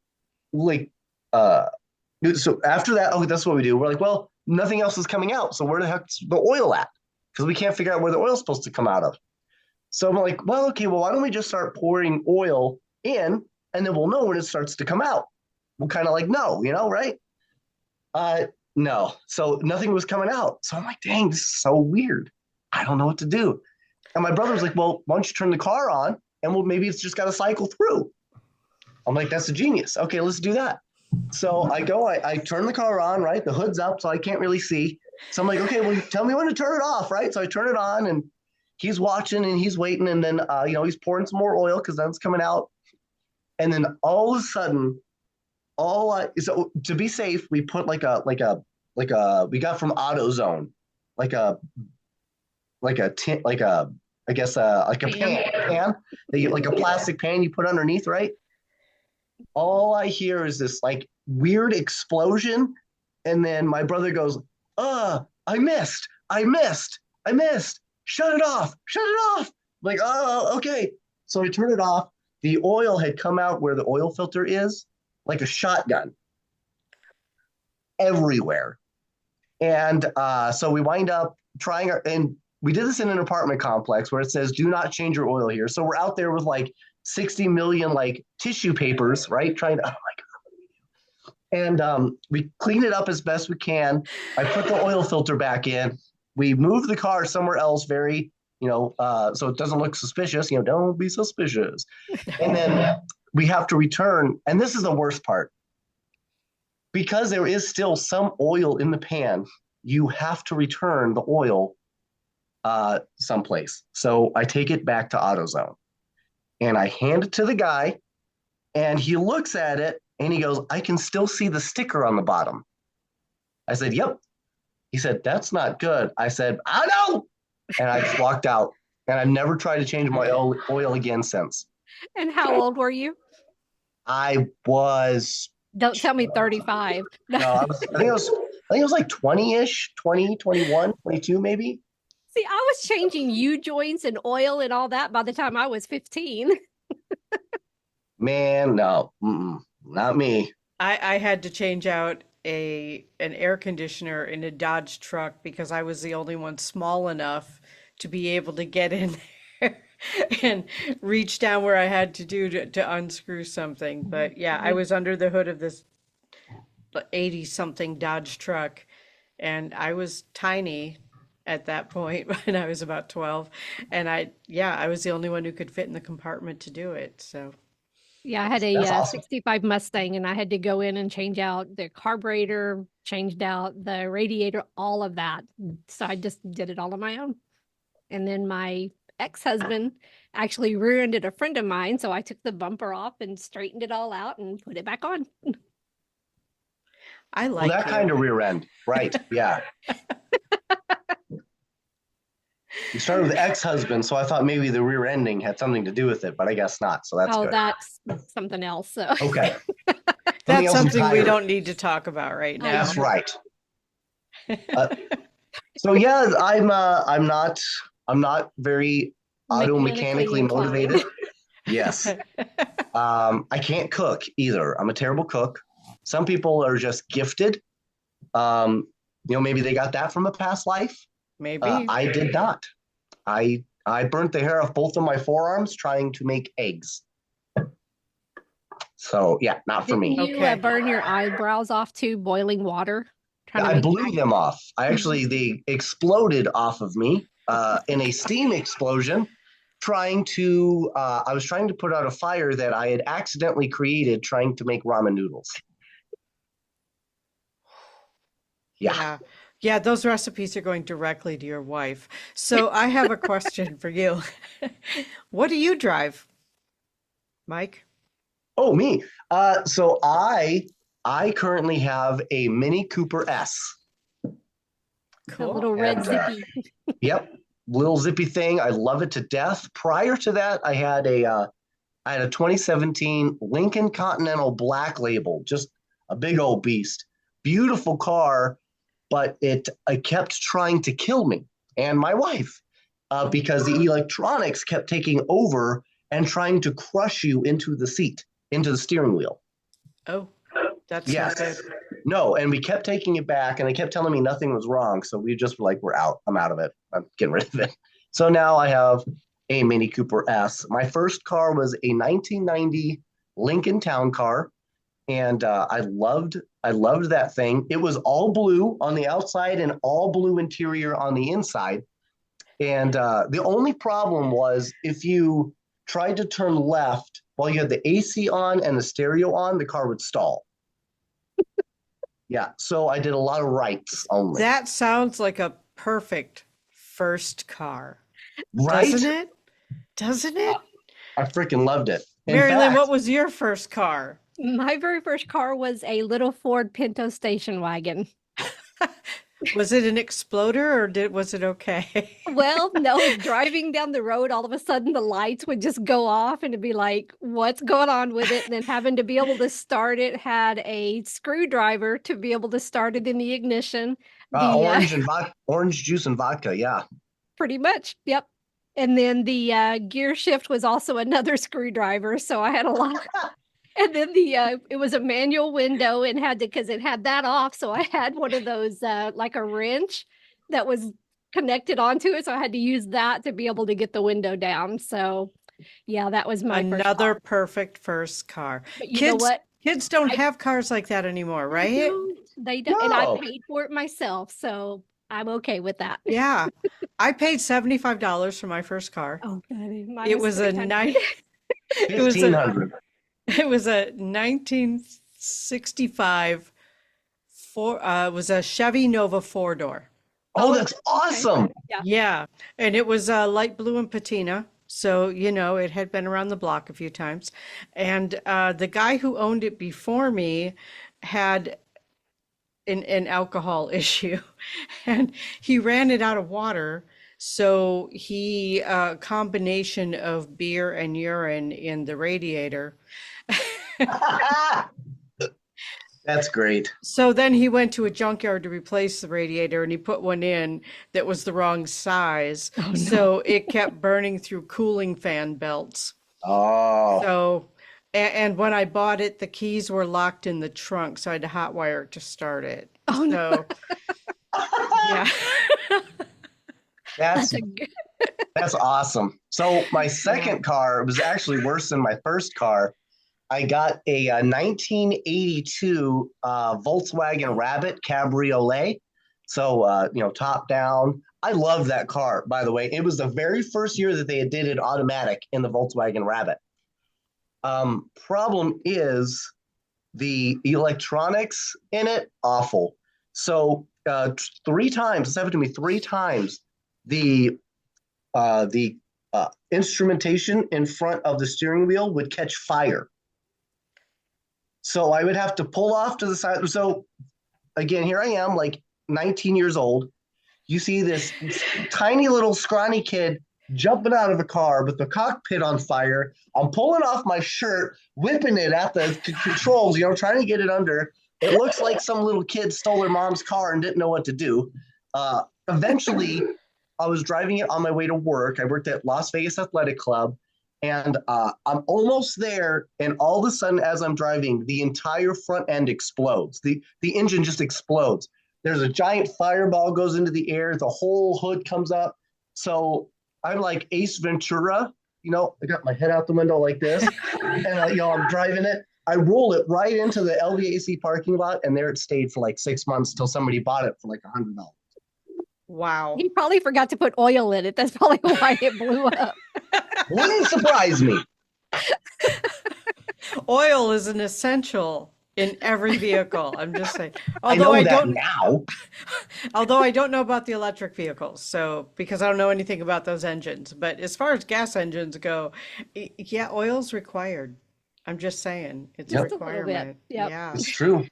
like so after that, okay, that's what we do. We're like, well, nothing else is coming out. So where the heck's the oil at? Because we can't figure out where the oil's supposed to come out of. So I'm like, well, okay, well, why don't we just start pouring oil in and then we'll know when it starts to come out. We'll kind of like know, right? No. So nothing was coming out. So I'm like, dang, this is so weird. I don't know what to do. And my brother was like, well, why don't you turn the car on and maybe it's just got to cycle through. I'm like, that's a genius. Okay, let's do that. So I turn the car on, right? The hood's up, so I can't really see. So I'm like, okay, well, tell me when to turn it off, right? So I turn it on, and he's watching and he's waiting, and then he's pouring some more oil because that's coming out. And then all of a sudden, so to be safe, we put we got from AutoZone, like a tin, like a I guess like a pan that you, like a plastic pan you put underneath, right? All I hear is this like weird explosion. And then my brother goes, I missed. Shut it off. I'm like, oh, okay. So I turn it off. The oil had come out where the oil filter is, like a shotgun, everywhere. And so we wind up and we did this in an apartment complex where it says, do not change your oil here. So we're out there with like 60 million like tissue papers, right? Trying to, oh my God. And we clean it up as best we can. I put the oil filter back in. We move the car somewhere else very, so it doesn't look suspicious, don't be suspicious. And then we have to return. And this is the worst part. Because there is still some oil in the pan, you have to return the oil someplace. So I take it back to AutoZone. And I hand it to the guy, and he looks at it, and he goes, I can still see the sticker on the bottom. I said, yep. He said, that's not good. I said, I know. And I just walked out, and I've never tried to change my oil again since. And how old were you? I was. Don't tell me 35. No, I think it was like 20-ish, 20, 21, 22 maybe. See, I was changing U-joints and oil and all that by the time I was 15. Man, no, not me. I had to change out an air conditioner in a Dodge truck because I was the only one small enough to be able to get in there and reach down where I had to do to unscrew something. But yeah, I was under the hood of this 80 something Dodge truck, and I was tiny at that point when I was about 12, and I was the only one who could fit in the compartment to do it. So yeah, I had a awesome. 65 Mustang, and I had to go in and change out the carburetor, changed out the radiator, all of that. So I just did it all on my own. And then my ex-husband actually rear-ended a friend of mine, so I took the bumper off and straightened it all out and put it back on. I Well, that kind of rear end, right? Yeah. You started with ex-husband, so I thought maybe the rear ending had something to do with it, but I guess not. So that's good. That's something else. So Okay. That's something we don't need to talk about right now. That's right. So yeah, I'm not very auto mechanically motivated. Yes. I can't cook either. I'm a terrible cook. Some people are just gifted. Maybe they got that from a past life. Maybe. I did not. I burnt the hair off both of my forearms trying to make eggs. So yeah, not for Didn't me. you Okay. burn your eyebrows off to boiling water? Trying to I make blew them off. Mhm. They exploded off of me in a steam explosion. I was trying to put out a fire that I had accidentally created trying to make ramen noodles. Yeah. Yeah. Yeah, those recipes are going directly to your wife. So I have a question for you. What do you drive, Mike? Oh, me. I currently have a Mini Cooper S. a Cool. little red And zippy. yep, little zippy thing. I love it to death. Prior to that, I had a 2017 Lincoln Continental Black Label, just a big old beast. Beautiful car, but it kept trying to kill me and my wife because the electronics kept taking over and trying to crush you into the seat, into the steering wheel. Oh, that's not Yes. good. No, and we kept taking it back, and they kept telling me nothing was wrong. So we just were like, we're out. I'm out of it. I'm getting rid of it. So now I have a Mini Cooper S. My first car was a 1990 Lincoln Town Car, and I loved that thing. It was all blue on the outside and all blue interior on the inside. And the only problem was if you tried to turn left while you had the AC on and the stereo on, the car would stall. Yeah, so I did a lot of rights only. That sounds like a perfect first car, Right? doesn't it? Doesn't it? I freaking loved it. In MaryLynn, fact, what was your first car? My very first car was a little Ford Pinto station wagon. Was it an exploder or was it okay? Well, no, driving down the road, all of a sudden the lights would just go off and it'd be like, what's going on with it? And then having to be able to start it, had a screwdriver to be able to start it in the ignition. The orange juice and vodka. Yeah. pretty much, yep. And then the gear shift was also another screwdriver, so I had a lot. And then it was a manual window and had to, because it had that off, so I had one of those like a wrench that was connected onto it, so I had to use that to be able to get the window down. So yeah, that was my first Another car. perfect first car. But you know what? Kids don't I have cars like that anymore, They right? don't. They don't, and I No. paid for it myself, so I'm okay with that. Yeah. I paid $75 for my first car. Oh, God, mine It was was a 600. nice it was a 1500. it was a 1965 it was a Chevy Nova four-door. Oh, Oh, that's okay. awesome. Yeah. Yeah, and it was light blue and patina. So, it had been around the block a few times. And the guy who owned it before me had an alcohol issue, and he ran it out of water. So he combination of beer and urine in the radiator. That's great. So then he went to a junkyard to replace the radiator and he put one in that was the wrong size. Oh, no. So it kept burning through cooling fan belts. Oh, So, and when I bought it, the keys were locked in the trunk, so I had to hotwire it to start it. Oh, no. So, yeah. that's That's a good. that's awesome. So my second car was actually worse than my first car. I got a 1982 Volkswagen Rabbit Cabriolet. So, top down. I love that car, by the way. It was the very first year that they did it automatic in the Volkswagen Rabbit. Problem is the electronics in it, awful. So three times, it's happened to me three times, the instrumentation in front of the steering wheel would catch fire. So I would have to pull off to the side. So again, here I am, like 19 years old. You see this tiny little scrawny kid jumping out of a car with the cockpit on fire. I'm pulling off my shirt, whipping it at the controls, trying to get it under. It looks like some little kid stole their mom's car and didn't know what to do. Eventually, I was driving it on my way to work. I worked at Las Vegas Athletic Club. And I'm almost there, and all of a sudden, as I'm driving, the entire front end explodes. The engine just explodes. There's a giant fireball goes into the air. The whole hood comes up. So I'm like Ace Ventura. I got my head out the window like this, and I'm driving it. I roll it right into the LVAC parking lot, and there it stayed for like 6 months till somebody bought it for like $100. Wow. He probably forgot to put oil in it. That's probably why it blew up. Wouldn't surprise me. Oil is an essential in every vehicle. I'm just saying. I Although know I that don't, now. although I don't know about the electric vehicles, so because I don't know anything about those engines. But as far as gas engines go, yeah, oil's required. I'm just saying, it's a Just a little bit. requirement. Yep. Yeah. It's true.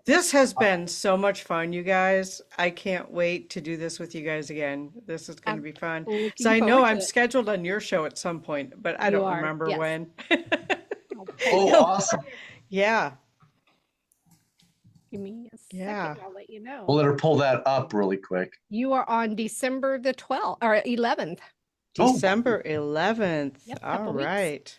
This has been so much fun, you guys. I can't wait to do this with you guys again. This is going to I'm be fun. So looking I know forward to I'm it. scheduled on your show at some point, but I You don't are. remember Yes. when. I'll pull Oh, it up. awesome. Yeah. Give me a Yeah. second. I'll let you know. We'll let her pull that up really quick. You are on December the 12th or 11th. Oh, December 11th. Yep, All couple weeks. right.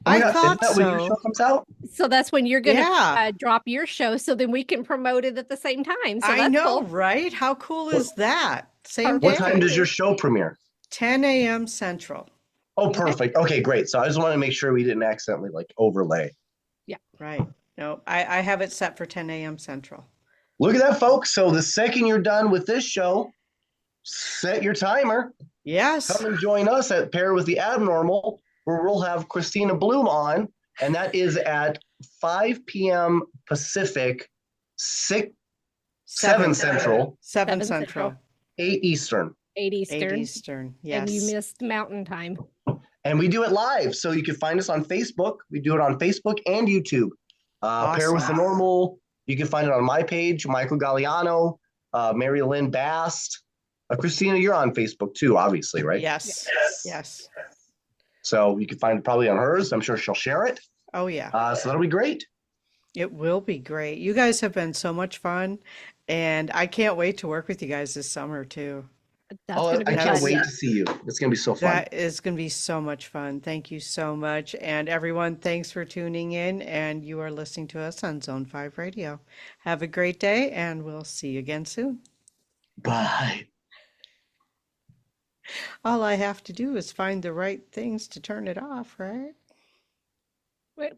oh my I God, isn't thought that when your show so. comes out? So that's when you're going to Yeah. drop your show, so then we can promote it at the same time. So I that's know, cool. right? How cool is that? Same What time day, does your show premiere? 10 a.m. Central. Oh, Okay. perfect. Okay, great. So I just wanted to make sure we didn't accidentally like overlay. Right. No, I have it set for 10 a.m. Central. Look at that, folks. So the second you're done with this show, set your timer. Yes. Come and join us at Pair with the Abnormal, where we'll have Christina Bloom on, and that is at 5 p.m. Pacific, 7 Central, 7 7 Central. 8 Eastern. 8 8 Eastern. Eastern. And you Yes. missed Mountain Time. And we do it live. So you can find us on Facebook. We do it on Facebook and YouTube. Pair with the Awesome. Normal. You can find it on my page, Michael Galliano, MaryLynn Bast. Christina, you're on Facebook too, obviously, right? Yes. Yes. So you can find it probably on hers. I'm sure she'll share it. Oh, yeah. So that'll be great. It will be great. You guys have been so much fun, and I can't wait to work with you guys this summer too. That's going to be I can't fun. wait to see you. It's going to be so fun. That is going to be so much fun. Thank you so much. And everyone, thanks for tuning in. And you are listening to us on Zone 5 Radio. Have a great day, and we'll see you again soon. Bye. All I have to do is find the right things to turn it off, right? We